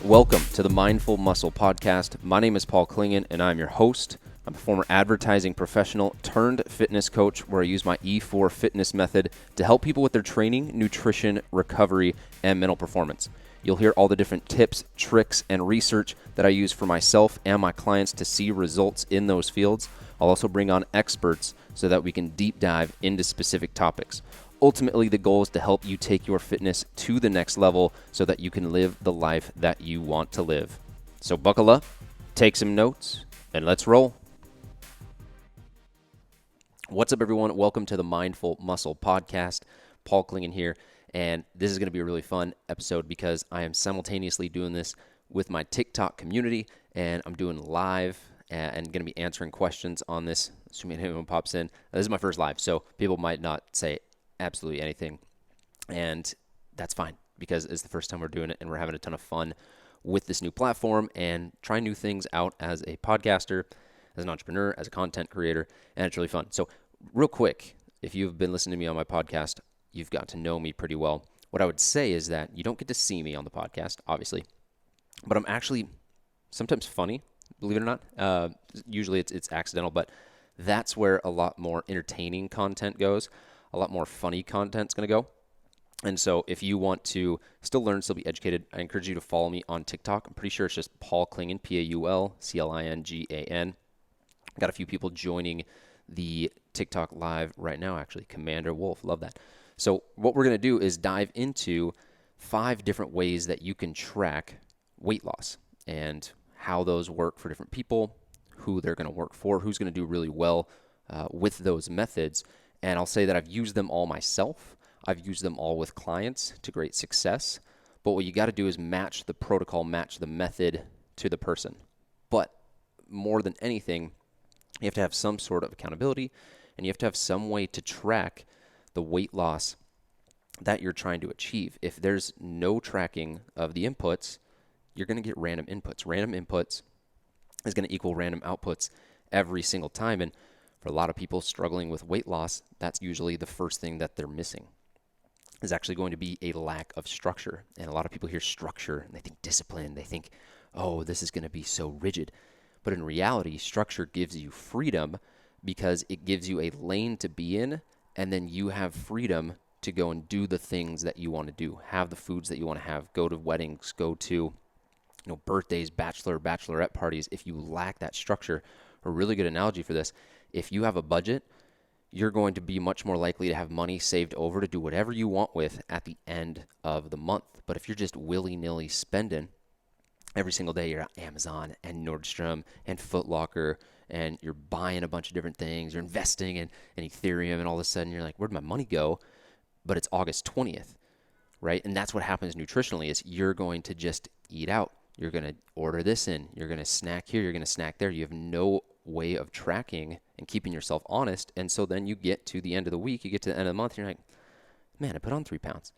Welcome to the Mindful Muscle Podcast. My name is Paul Klingen, and I'm your host. I'm a former advertising professional turned fitness coach where I use my E4 fitness method to help people with their training, nutrition, recovery, and mental performance. You'll hear all the different tips, tricks, and research that I use for myself and my clients to see results in those fields. I'll also bring on experts so that we can deep dive into specific topics. Ultimately, the goal is to help you take your fitness to the next level so that you can live the life that you want to live. So buckle up, take some notes, and let's roll. What's up, everyone? Welcome to the Mindful Muscle Podcast. Paul Klingen here, and this is going to be a really fun episode because I am simultaneously doing this with my TikTok community, and I'm doing live and going to be answering questions on this, assuming anyone pops in. This is my first live, so people might not say absolutely anything, and that's fine because it's the first time we're doing it and we're having a ton of fun with this new platform and trying new things out as a podcaster, as an entrepreneur, as a content creator, and it's really fun. So real quick, if you've been listening to me on my podcast, you've got to know me pretty well. What I would say is that you don't get to see me on the podcast, obviously, but I'm actually sometimes funny, believe it or not. Usually it's accidental, but that's where a lot more entertaining content goes. A lot more funny content's going to go. And so if you want to still learn, still be educated, I encourage you to follow me on TikTok. I'm pretty sure it's just Paul Klingen, Paulclingan. Got a few people joining the TikTok live right now, actually. Commander Wolf, love that. So what we're going to do is dive into 5 different ways that you can track weight loss and how those work for different people, who they're going to work for, who's going to do really well with those methods. And I'll say that I've used them all myself. I've used them all with clients to great success. But what you got to do is match the protocol, match the method to the person. But more than anything, you have to have some sort of accountability, and you have to have some way to track the weight loss that you're trying to achieve. If there's no tracking of the inputs, you're going to get random inputs. Random inputs is going to equal random outputs every single time. And for a lot of people struggling with weight loss, that's usually the first thing that they're missing is actually going to be a lack of structure. And a lot of people hear structure and they think discipline. They think, oh, this is going to be so rigid. But in reality, structure gives you freedom because it gives you a lane to be in, and then you have freedom to go and do the things that you want to do, have the foods that you want to have, go to weddings, go to birthdays, bachelorette parties. If you lack that structure, a really good analogy for this, if you have a budget, you're going to be much more likely to have money saved over to do whatever you want with at the end of the month. But if you're just willy-nilly spending every single day, you're at Amazon and Nordstrom and Foot Locker, and you're buying a bunch of different things, you're investing in Ethereum, and all of a sudden you're like, where'd my money go? But it's August 20th, right? And that's what happens nutritionally is you're going to just eat out. You're going to order this in. You're going to snack here. You're going to snack there. You have no way of tracking and keeping yourself honest. And so then you get to the end of the week, you get to the end of the month, and you're like, man, I put on 3 pounds.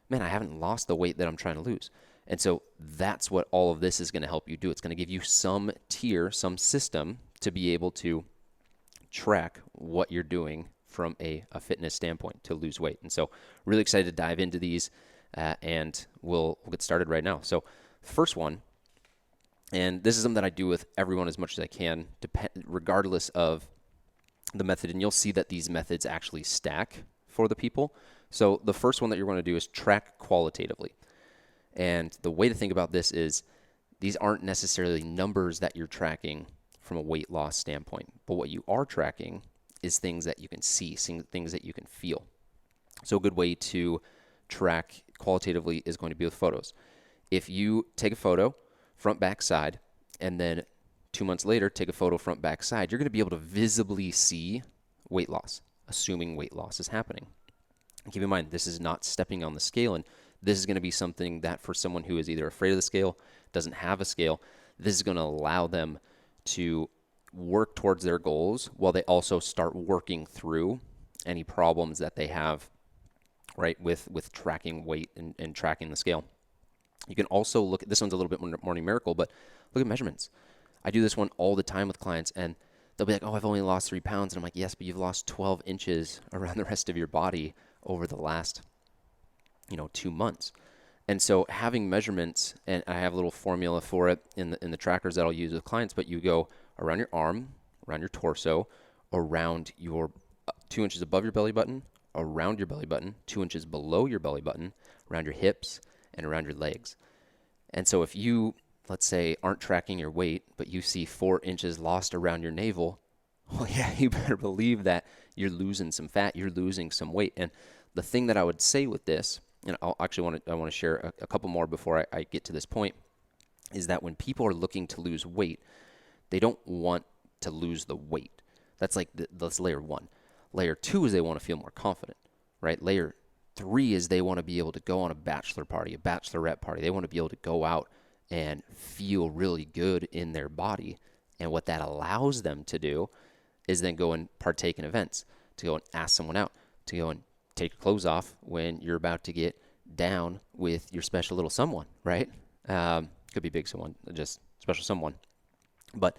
Man, I haven't lost the weight that I'm trying to lose. And so that's what all of this is going to help you do. It's going to give you some tier, some system to be able to track what you're doing from a fitness standpoint to lose weight. And so really excited to dive into these, and we'll get started right now. So first one, and this is something that I do with everyone as much as I can, regardless of the method. And you'll see that these methods actually stack for the people. So the first one that you're going to do is track qualitatively. And the way to think about this is these aren't necessarily numbers that you're tracking from a weight loss standpoint. But what you are tracking is things that you can see, things that you can feel. So a good way to track qualitatively is going to be with photos. If you take a photo, front, back, side, and then 2 months later, take a photo front, back, side, you're going to be able to visibly see weight loss, assuming weight loss is happening. And keep in mind, this is not stepping on the scale, and this is going to be something that for someone who is either afraid of the scale, doesn't have a scale, this is going to allow them to work towards their goals while they also start working through any problems that they have, right, with tracking weight and tracking the scale. You can also look at, this one's a little bit more numerical, but look at measurements. I do this one all the time with clients, and they'll be like, oh, I've only lost 3 pounds. And I'm like, yes, but you've lost 12 inches around the rest of your body over the last, 2 months. And so having measurements, and I have a little formula for it in the trackers that I'll use with clients, but you go around your arm, around your torso, around your 2 inches above your belly button, around your belly button, 2 inches below your belly button, around your hips, and around your legs. And so if you, let's say, aren't tracking your weight, but you see 4 inches lost around your navel, well, yeah, you better believe that you're losing some fat, you're losing some weight. And the thing that I would say with this, and I want to share a couple more before I get to this point, is that when people are looking to lose weight, they don't want to lose the weight. That's like that's layer one. Layer two is they want to feel more confident, right? Layer three is they want to be able to go on a bachelor party, a bachelorette party. They want to be able to go out and feel really good in their body. And what that allows them to do is then go and partake in events, to go and ask someone out, to go and take your clothes off when you're about to get down with your special little someone, right? Could be big someone, just special someone. But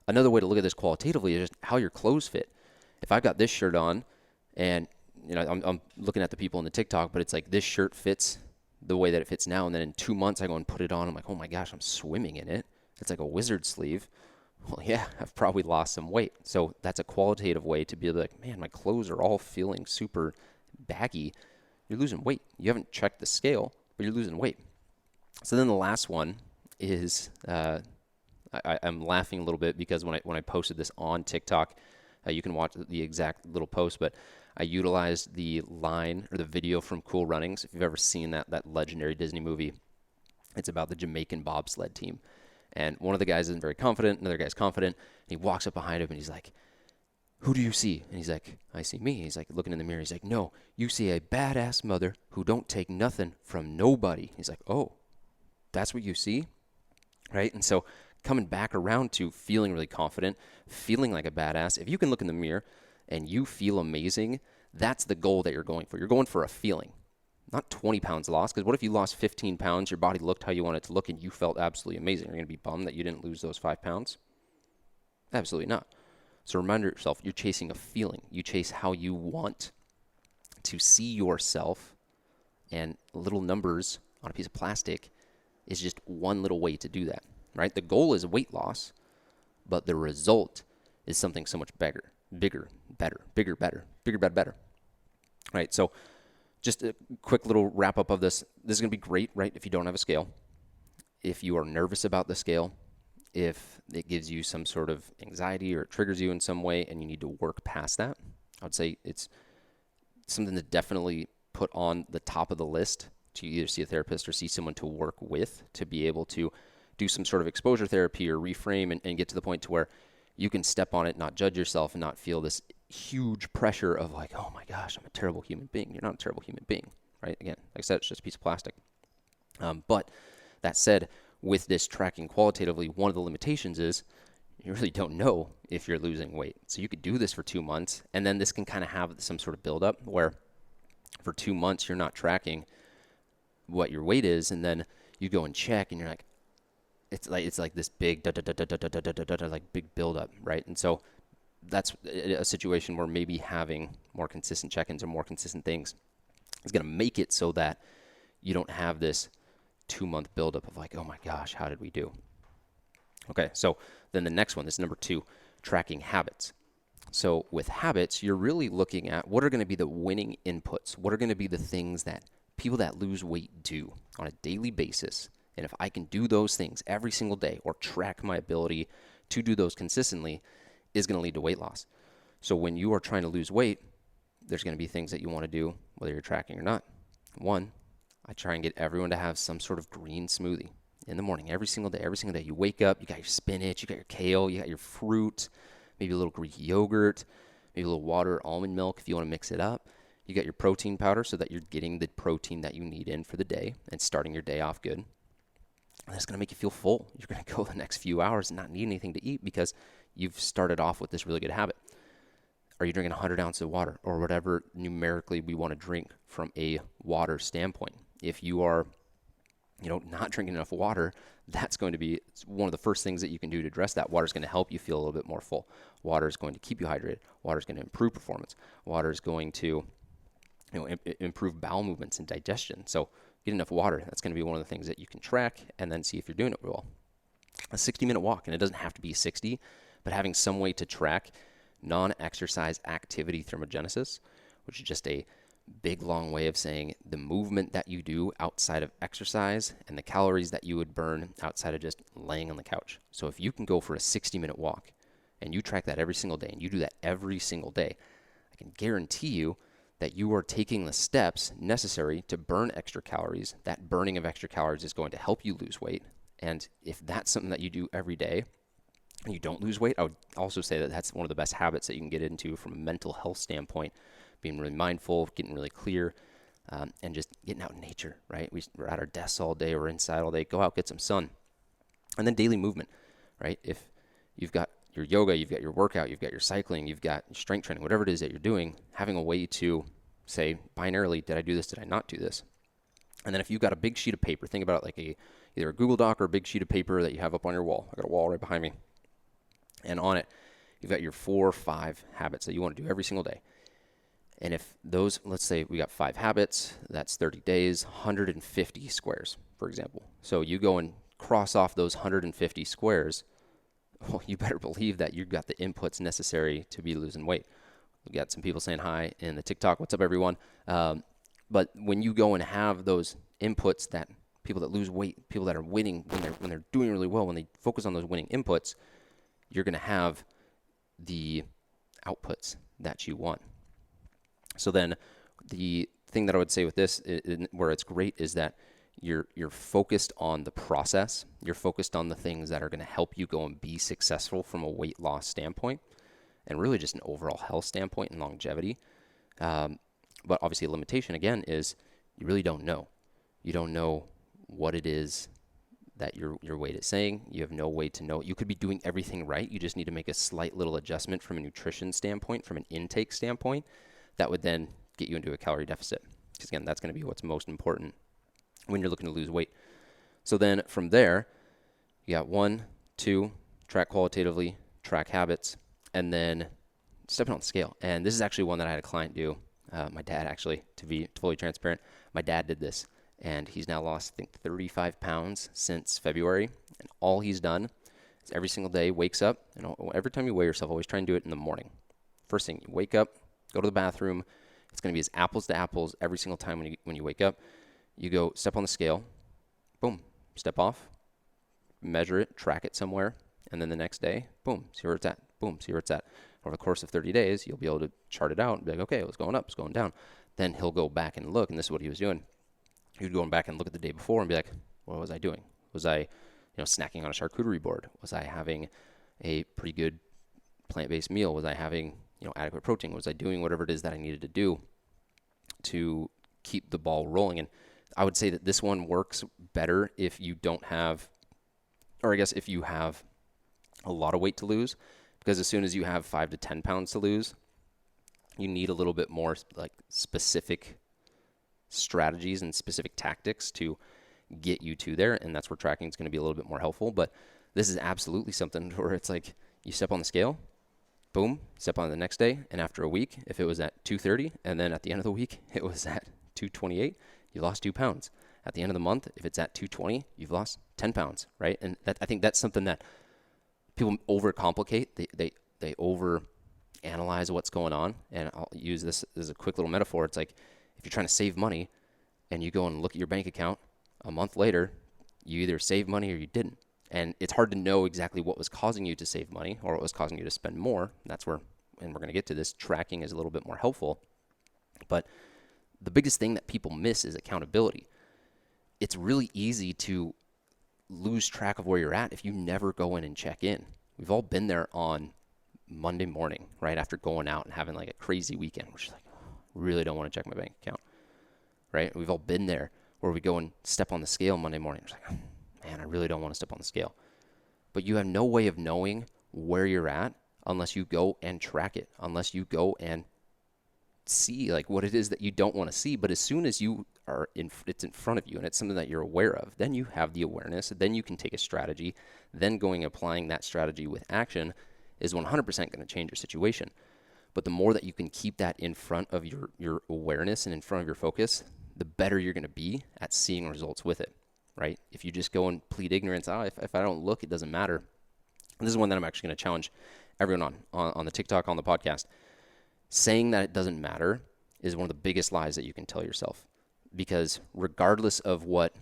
another way to look at this qualitatively is just how your clothes fit. If I've got this shirt on and, I'm looking at the people in the TikTok, but it's like this shirt fits the way that it fits now. And then in 2 months, I go and put it on. I'm like, oh my gosh, I'm swimming in it. It's like a wizard sleeve. Well, yeah, I've probably lost some weight. So that's a qualitative way to be like, man, my clothes are all feeling super baggy. You're losing weight. You haven't checked the scale, but you're losing weight. So then the last one is, I'm laughing a little bit because when I posted this on TikTok, you can watch the exact little post, but I utilized the line or the video from Cool Runnings. If you've ever seen that legendary Disney movie, it's about the Jamaican bobsled team. And one of the guys isn't very confident, another guy's confident, and he walks up behind him and he's like, who do you see? And he's like, I see me. He's like looking in the mirror. He's like, no, you see a badass mother who don't take nothing from nobody. He's like, oh, that's what you see? Right? And so coming back around to feeling really confident, feeling like a badass, if you can look in the mirror and you feel amazing, that's the goal that you're going for. You're going for a feeling, not 20 pounds lost. Because what if you lost 15 pounds, your body looked how you wanted it to look, and you felt absolutely amazing? You're going to be bummed that you didn't lose those 5 pounds? Absolutely not. So remind yourself, you're chasing a feeling. You chase how you want to see yourself, and little numbers on a piece of plastic is just one little way to do that, right? The goal is weight loss, but the result is something so much bigger, better, better, right? So just a quick little wrap up of this. This is going to be great, right, if you don't have a scale. If you are nervous about the scale, if it gives you some sort of anxiety or it triggers you in some way and you need to work past that, I would say it's something to definitely put on the top of the list to either see a therapist or see someone to work with, to be able to do some sort of exposure therapy or reframe and get to the point to where you can step on it, not judge yourself, and not feel this huge pressure of like, oh my gosh, I'm a terrible human being. You're not a terrible human being, right? Again, like I said, it's just a piece of plastic. But that said, with this tracking qualitatively, one of the limitations is you really don't know if you're losing weight. So you could do this for 2 months, and then this can kind of have some sort of buildup where for 2 months you're not tracking what your weight is, and then you go and check, and you're like, it's like this big like big buildup, right? And so that's a situation where maybe having more consistent check-ins or more consistent things is going to make it so that you don't have this 2-month buildup of like, oh my gosh, how did we do? Okay, so then the next one, this is number 2, tracking habits. So with habits, you're really looking at what are going to be the winning inputs. What are going to be the things that people that lose weight do on a daily basis? And if I can do those things every single day or track my ability to do those consistently, is going to lead to weight loss. So when you are trying to lose weight, there's going to be things that you want to do, whether you're tracking or not. One, I try and get everyone to have some sort of green smoothie in the morning, every single day. Every single day you wake up, you got your spinach, you got your kale, you got your fruit, maybe a little Greek yogurt, maybe a little water, almond milk if you want to mix it up. You got your protein powder so that you're getting the protein that you need in for the day and starting your day off good. And that's going to make you feel full. You're going to go the next few hours and not need anything to eat because you've started off with this really good habit. Are you drinking 100 ounces of water or whatever numerically we want to drink from a water standpoint? If you are, not drinking enough water, that's going to be one of the first things that you can do to address that. Water is going to help you feel a little bit more full. Water is going to keep you hydrated. Water is going to improve performance. Water is going to, improve bowel movements and digestion. So Get enough water. That's going to be one of the things that you can track and then see if you're doing it well. A 60-minute walk, and it doesn't have to be 60, but having some way to track non-exercise activity thermogenesis, which is just a big long way of saying the movement that you do outside of exercise and the calories that you would burn outside of just laying on the couch. So if you can go for a 60-minute walk and you track that every single day and you do that every single day, I can guarantee you that you are taking the steps necessary to burn extra calories. That burning of extra calories is going to help you lose weight. And if that's something that you do every day and you don't lose weight, I would also say that that's one of the best habits that you can get into from a mental health standpoint, being really mindful, getting really clear, and just getting out in nature, right? We're at our desks all day, we're inside all day. Go out, get some sun. And then daily movement, right? If you've got your yoga, you've got your workout, you've got your cycling, you've got your strength training, whatever it is that you're doing, having a way to say binarily, did I do this, did I not do this? And then if you've got a big sheet of paper, think about it like either a Google Doc or a big sheet of paper that you have up on your wall. I got a wall right behind me. And on it, you've got your 4 or 5 habits that you want to do every single day. And if those, let's say we got 5 habits, that's 30 days, 150 squares, for example. So you go and cross off those 150 squares, well, you better believe that you've got the inputs necessary to be losing weight. We got some people saying hi in the TikTok. What's up, everyone? But when you go and have those inputs, that people that lose weight, people that are winning, when they're doing really well, when they focus on those winning inputs, you're going to have the outputs that you want. So then the thing that I would say with this, where it's great, is that you're focused on the process. You're focused on the things that are going to help you go and be successful from a weight loss standpoint and really just an overall health standpoint and longevity. But obviously a limitation, again, is you really don't know. You don't know what it is that your weight is saying. You have no way to know. You could be doing everything right. You just need to make a slight little adjustment from a nutrition standpoint, from an intake standpoint, that would then get you into a calorie deficit. Because again, that's going to be what's most important when you're looking to lose weight. So then from there, you got 1, 2, track qualitatively, track habits, and then stepping on the scale. And this is actually one that I had a client do. My dad, actually, to be fully transparent, my dad did this, and he's now lost, I think, 35 pounds since February. And all he's done is every single day wakes up, and every time you weigh yourself, always try and do it in the morning. First thing, you wake up, go to the bathroom. It's going to be as apples to apples every single time when you wake up. You go step on the scale, boom, step off, measure it, track it somewhere, and then the next day, boom, see where it's at, boom, see where it's at. Over the course of 30 days, you'll be able to chart it out and be like, okay, it was going up, it's going down. Then he'll go back and look, and this is what he was doing. He would go back and look at the day before and be like, what was I doing? Was I, snacking on a charcuterie board? Was I having a pretty good plant-based meal? Was I having, adequate protein? Was I doing whatever it is that I needed to do to keep the ball rolling? And I would say that this one works better if you don't have, or I guess if you have a lot of weight to lose, because as soon as you have 5 to 10 pounds to lose, you need a little bit more like specific strategies and specific tactics to get you to there. And that's where tracking is going to be a little bit more helpful. But this is absolutely something where it's like you step on the scale, boom, step on it the next day. And after a week, if it was at 230, and then at the end of the week, it was at 228, you lost 2 pounds. At the end of the month, if it's at 220, you've lost 10 pounds, right? And I think that's something that people overcomplicate. They over analyze what's going on. And I'll use this as a quick little metaphor. It's like if you're trying to save money and you go and look at your bank account a month later, you either save money or you didn't. And it's hard to know exactly what was causing you to save money or what was causing you to spend more. That's where, and we're going to get to this, tracking is a little bit more helpful. But the biggest thing that people miss is accountability. It's really easy to lose track of where you're at if you never go in and check in. We've all been there on Monday morning, right after going out and having like a crazy weekend. We're just like, oh, really don't want to check my bank account, right? We've all been there where we go and step on the scale Monday morning. We're like, oh, man, I really don't want to step on the scale. But you have no way of knowing where you're at unless you go and track it, unless you go and see like what it is that you don't want to see. But as soon as you are it's in front of you and it's something that you're aware of, then you have the awareness, then you can take a strategy, then going and applying that strategy with action is 100% going to change your situation. But the more that you can keep that in front of your awareness and in front of your focus, the better you're going to be at seeing results with it, right? If you just go and plead ignorance, if I don't look, it doesn't matter. And this is one that I'm actually going to challenge everyone on the TikTok, on the podcast. Saying that it doesn't matter is one of the biggest lies that you can tell yourself, because regardless of what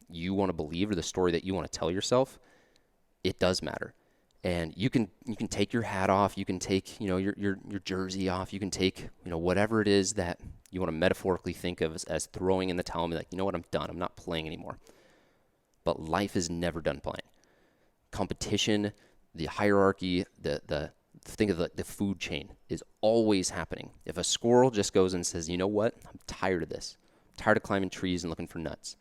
you want to believe or the story that you want to tell yourself, it does matter. And you can take your hat off, you can take, your jersey off, you can take, whatever it is that you want to metaphorically think of as throwing in the towel and be like, you know what, I'm done, I'm not playing anymore. But life is never done playing. Competition, the hierarchy, think of the food chain is always happening. If a squirrel just goes and says, you know what, I'm tired of this. I'm tired of climbing trees and looking for nuts.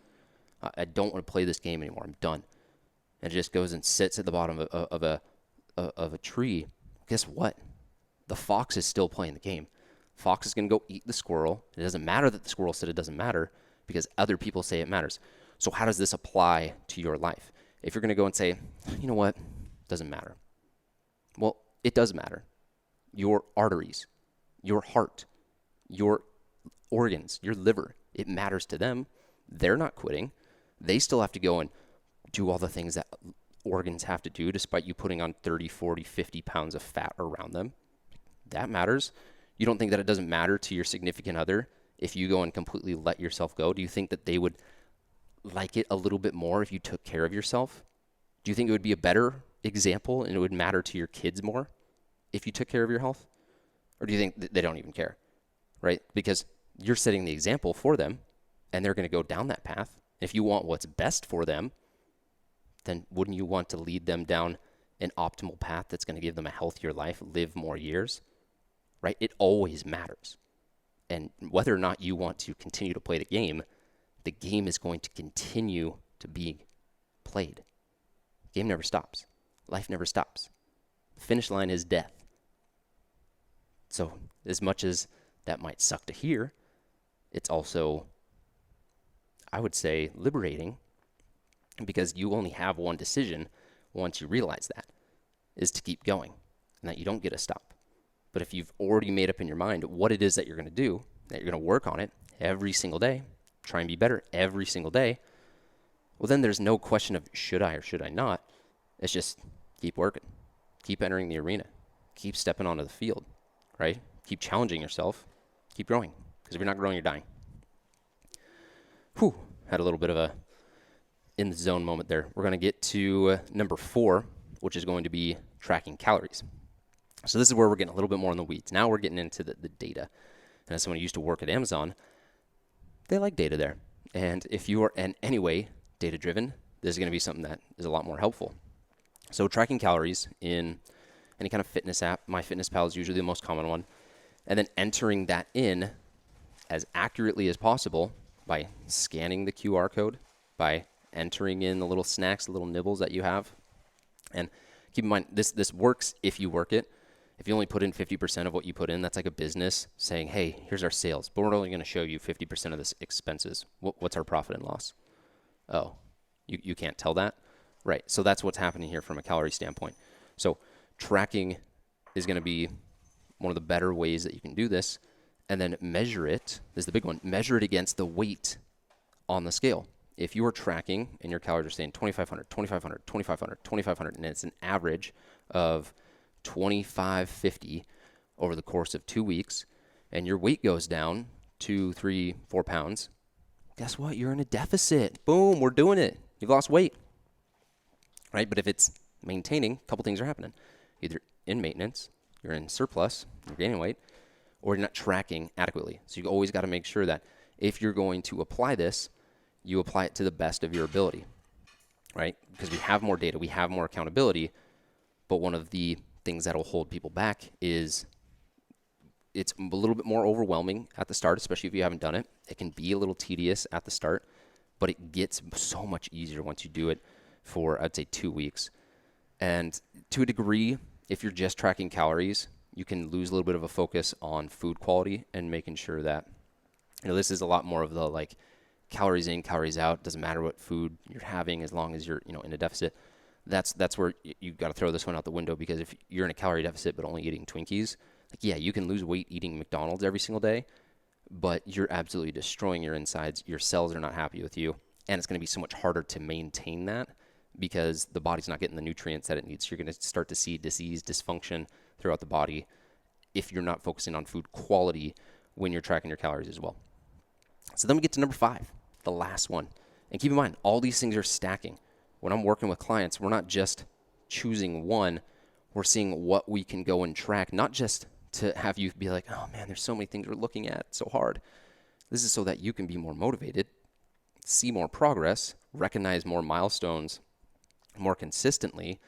I don't want to play this game anymore. I'm done. And it just goes and sits at the bottom of a tree. Guess what? The fox is still playing the game. Fox is going to go eat the squirrel. It doesn't matter that the squirrel said it doesn't matter because other people say it matters. So how does this apply to your life? If you're going to go and say, you know what, it doesn't matter. Well, it does matter. Your arteries, your heart, your organs, your liver, it matters to them. They're not quitting. They still have to go and do all the things that organs have to do despite you putting on 30, 40, 50 pounds of fat around them. That matters. You don't think that it doesn't matter to your significant other if you go and completely let yourself go? Do you think that they would like it a little bit more if you took care of yourself? Do you think it would be a better example and it would matter to your kids more if you took care of your health? Or do you think they don't even care, right? Because you're setting the example for them and they're going to go down that path. If you want what's best for them, then wouldn't you want to lead them down an optimal path that's going to give them a healthier life, live more years, right? It always matters. And whether or not you want to continue to play the game is going to continue to be played. The game never stops. Life never stops. The finish line is death. So as much as that might suck to hear, it's also, I would say, liberating, because you only have one decision once you realize that, is to keep going and that you don't get a stop. But if you've already made up in your mind what it is that you're going to do, that you're going to work on it every single day, try and be better every single day, well, then there's no question of should I or should I not. It's just keep working, keep entering the arena, keep stepping onto the field, right? Keep challenging yourself, keep growing, because if you're not growing, you're dying. Had a little bit of a in the zone moment there. We're going to get to number 4, which is going to be tracking calories. So this is where we're getting a little bit more in the weeds. Now we're getting into the data. And as someone who used to work at Amazon, they like data there. And if you are in any way data-driven, this is going to be something that is a lot more helpful. So tracking calories in any kind of fitness app, MyFitnessPal is usually the most common one, and then entering that in as accurately as possible by scanning the QR code, by entering in the little snacks, the little nibbles that you have. And keep in mind, this works if you work it. If you only put in 50% of what you put in, that's like a business saying, hey, here's our sales, but we're only going to show you 50% of the expenses. What's our profit and loss? Oh, you can't tell that? Right. So that's what's happening here from a calorie standpoint. So tracking is going to be one of the better ways that you can do this. And then measure it. This is the big one. Measure it against the weight on the scale. If you are tracking and your calories are saying 2,500, 2,500, 2,500, 2,500, and it's an average of 2,550 over the course of 2 weeks, and your weight goes down 2, 3, 4 pounds, guess what? You're in a deficit. Boom, we're doing it. You've lost weight, right? But if it's maintaining, a couple things are happening. Either in maintenance, you're in surplus, you're gaining weight, or you're not tracking adequately. So you always got to make sure that if you're going to apply this, you apply it to the best of your ability, right? Because we have more data, we have more accountability, but one of the things that will hold people back is it's a little bit more overwhelming at the start, especially if you haven't done it. It can be a little tedious at the start, but it gets so much easier once you do it for, I'd say, 2 weeks. And to a degree, if you're just tracking calories, you can lose a little bit of a focus on food quality and making sure that, this is a lot more of the like calories in, calories out. Doesn't matter what food you're having as long as you're, in a deficit. That's where you got to throw this one out the window, because if you're in a calorie deficit but only eating Twinkies, like, yeah, you can lose weight eating McDonald's every single day, but you're absolutely destroying your insides. Your cells are not happy with you, and it's going to be so much harder to maintain that because the body's not getting the nutrients that it needs. So you're going to start to see disease, dysfunction throughout the body if you're not focusing on food quality when you're tracking your calories as well. So then we get to number 5, the last one. And keep in mind, all these things are stacking. When I'm working with clients, we're not just choosing one, we're seeing what we can go and track, not just to have you be like, oh man, there's so many things we're looking at, it's so hard. This is so that you can be more motivated, see more progress, recognize more milestones more consistently.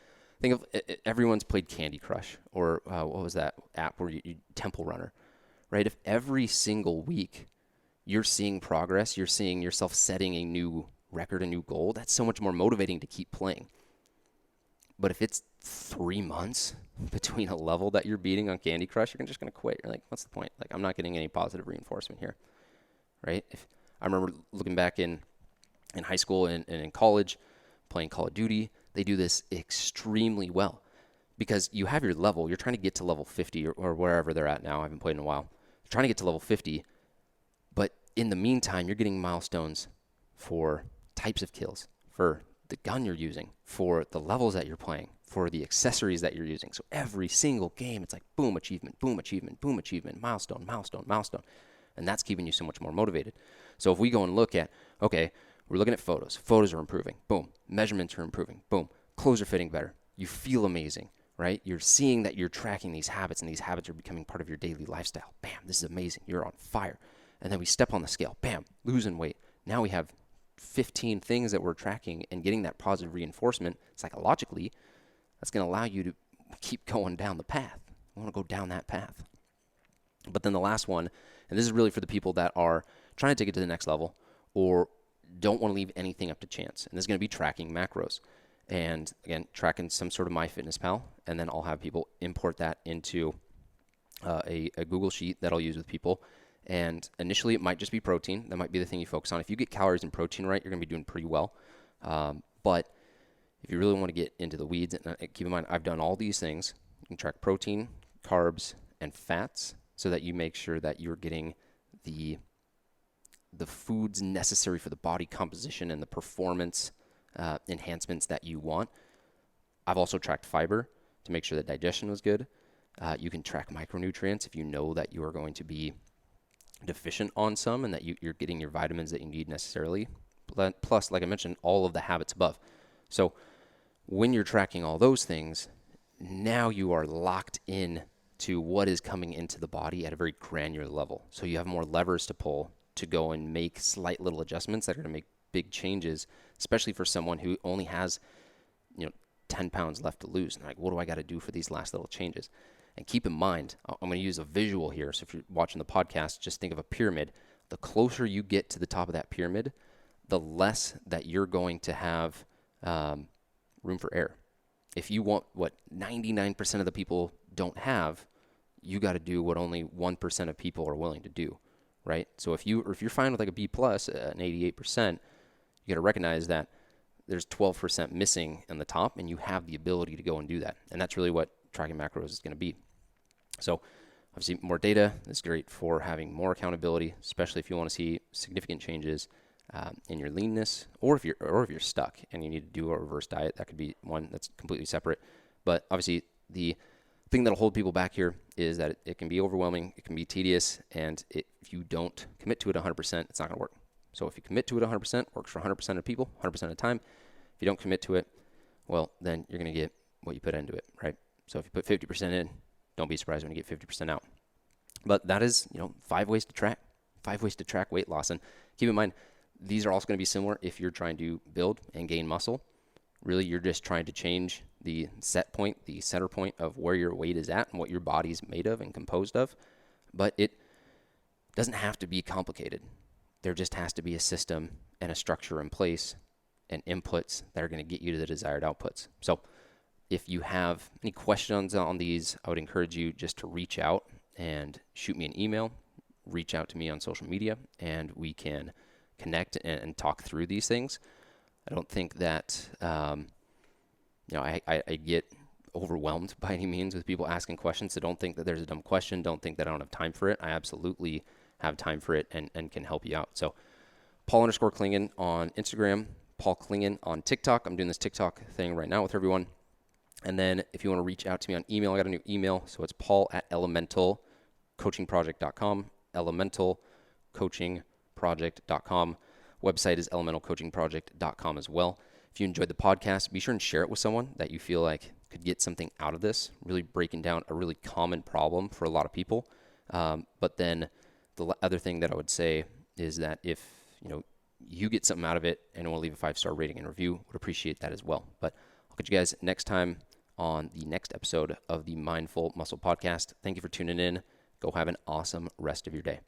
Think of everyone's played Candy Crush or what was that app where you Temple Runner, right? If every single week you're seeing progress, you're seeing yourself setting a new record, a new goal, that's so much more motivating to keep playing. But if it's 3 months between a level that you're beating on Candy Crush, you're just going to quit. You're like, what's the point? Like, I'm not getting any positive reinforcement here, right? If I remember looking back in high school and in college, playing Call of Duty, they do this extremely well because you have your level. You're trying to get to level 50 or wherever they're at now. I haven't played in a while. You're trying to get to level 50, but in the meantime, you're getting milestones for types of kills, for the gun you're using, for the levels that you're playing, for the accessories that you're using. So every single game, it's like boom, achievement, boom, achievement, boom, achievement, milestone, milestone, milestone. And that's keeping you so much more motivated. So if we go and look at, okay, we're looking at photos. Photos are improving. Boom. Measurements are improving. Boom. Clothes are fitting better. You feel amazing, right? You're seeing that you're tracking these habits and these habits are becoming part of your daily lifestyle. Bam, this is amazing. You're on fire. And then we step on the scale. Bam, losing weight. Now we have 15 things that we're tracking and getting that positive reinforcement psychologically. That's going to allow you to keep going down the path. I want to go down that path. But then the last one, and this is really for the people that are trying to take it to the next level or don't want to leave anything up to chance. And this is going to be tracking macros. And again, tracking some sort of MyFitnessPal. And then I'll have people import that into a Google Sheet that I'll use with people. And initially, it might just be protein. That might be the thing you focus on. If you get calories and protein right, you're going to be doing pretty well. But if you really want to get into the weeds, and keep in mind, I've done all these things. You can track protein, carbs, and fats so that you make sure that you're getting the foods necessary for the body composition and the performance enhancements that you want. I've also tracked fiber to make sure that digestion was good. You can track micronutrients if you know that you are going to be deficient on some and that you're getting your vitamins that you need necessarily. Plus, like I mentioned, all of the habits above. So when you're tracking all those things, now you are locked in to what is coming into the body at a very granular level. So you have more levers to pull to go and make slight little adjustments that are going to make big changes, especially for someone who only has, 10 pounds left to lose. And like, what do I got to do for these last little changes? And keep in mind, I'm going to use a visual here. So if you're watching the podcast, just think of a pyramid. The closer you get to the top of that pyramid, the less that you're going to have room for error. If you want what 99% of the people don't have, you got to do what only 1% of people are willing to do, right? So if you're fine with like a B plus, an 88%, you got to recognize that there's 12% missing in the top, and you have the ability to go and do that. And that's really what tracking macros is going to be. So obviously more data is great for having more accountability, especially if you want to see significant changes in your leanness, or if you're stuck and you need to do a reverse diet. That could be one that's completely separate. But obviously the thing that'll hold people back here is that it can be overwhelming, it can be tedious, and if you don't commit to it 100%, it's not going to work. So if you commit to it 100%, works for 100% of people, 100% of the time. If you don't commit to it, well, then you're going to get what you put into it, right? So if you put 50% in, don't be surprised when you get 50% out. But that is, 5 ways to track weight loss. And keep in mind, these are also going to be similar if you're trying to build and gain muscle. Really, you're just trying to change the set point, the center point of where your weight is at and what your body's made of and composed of. But it doesn't have to be complicated. There just has to be a system and a structure in place and inputs that are going to get you to the desired outputs. So if you have any questions on these, I would encourage you just to reach out and shoot me an email, reach out to me on social media, and we can connect and talk through these things. I don't think that, I get overwhelmed by any means with people asking questions. So don't think that there's a dumb question. Don't think that I don't have time for it. I absolutely have time for it and can help you out. So Paul_Klingon on Instagram, Paul Klingon on TikTok. I'm doing this TikTok thing right now with everyone. And then if you want to reach out to me on email, I got a new email. So it's paul@elementalcoachingproject.com, elementalcoachingproject.com. Website is elementalcoachingproject.com as well. If you enjoyed the podcast, be sure and share it with someone that you feel like could get something out of this, really breaking down a really common problem for a lot of people. But then the other thing that I would say is that if you get something out of it and want to leave a 5-star rating and review, would appreciate that as well. But I'll catch you guys next time on the next episode of the Mindful Muscle Podcast. Thank you for tuning in. Go have an awesome rest of your day.